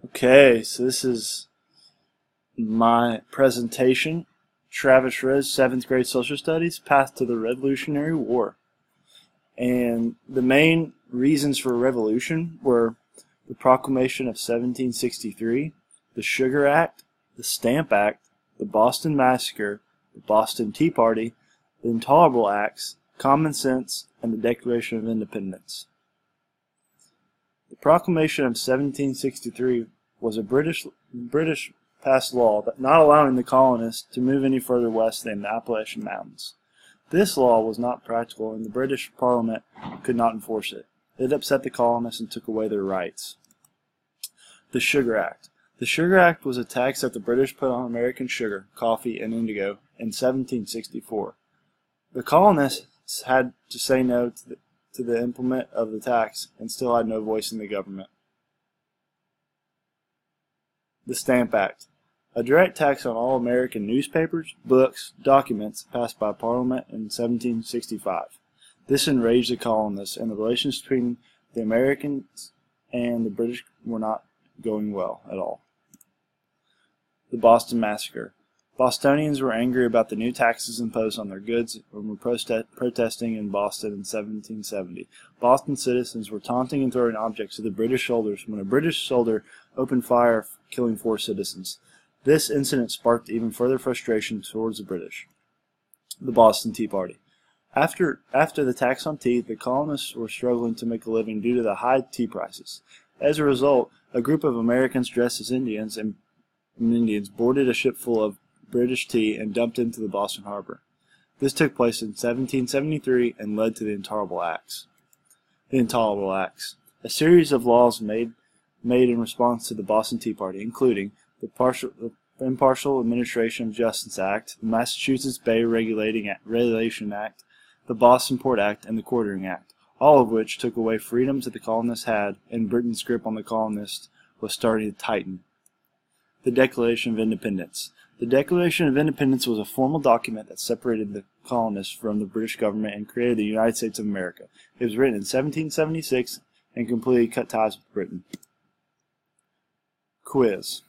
Okay, so this is my presentation, Travis Rose, 7th grade social studies, Path to the Revolutionary War. And the main reasons for revolution were the Proclamation of 1763, the Sugar Act, the Stamp Act, the Boston Massacre, the Boston Tea Party, the Intolerable Acts, Common Sense, and the Declaration of Independence. The Proclamation of 1763 was a British passed law that not allowing the colonists to move any further west than the Appalachian Mountains. This law was not practical, and the British Parliament could not enforce it. It upset the colonists and took away their rights. The Sugar Act. The Sugar Act was a tax that the British put on American sugar, coffee, and indigo in 1764. The colonists had to say no to the implement of the tax and still had no voice in the government. The Stamp Act, a direct tax on all American newspapers, books, documents passed by Parliament in 1765. This enraged the colonists, and the relations between the Americans and the British were not going well at all. The Boston Massacre. Bostonians were angry about the new taxes imposed on their goods and were protesting in Boston in 1770. Boston citizens were taunting and throwing objects at the British soldiers when a British soldier opened fire, killing 4 citizens. This incident sparked even further frustration towards the British. The Boston Tea Party. After the tax on tea, the colonists were struggling to make a living due to the high tea prices. As a result, a group of Americans dressed as Indians boarded a ship full of British tea and dumped into the Boston harbor. This took place in 1773 and led to the Intolerable Acts. The Intolerable Acts, a series of laws made in response to the Boston Tea Party, including the Impartial Administration of Justice Act, the Massachusetts Bay Regulation Act, the Boston Port Act, and the Quartering Act, all of which took away freedoms that the colonists had, and Britain's grip on the colonists was starting to tighten. The Declaration of Independence. The Declaration of Independence was a formal document that separated the colonists from the British government and created the United States of America. It was written in 1776 and completely cut ties with Britain. Quiz.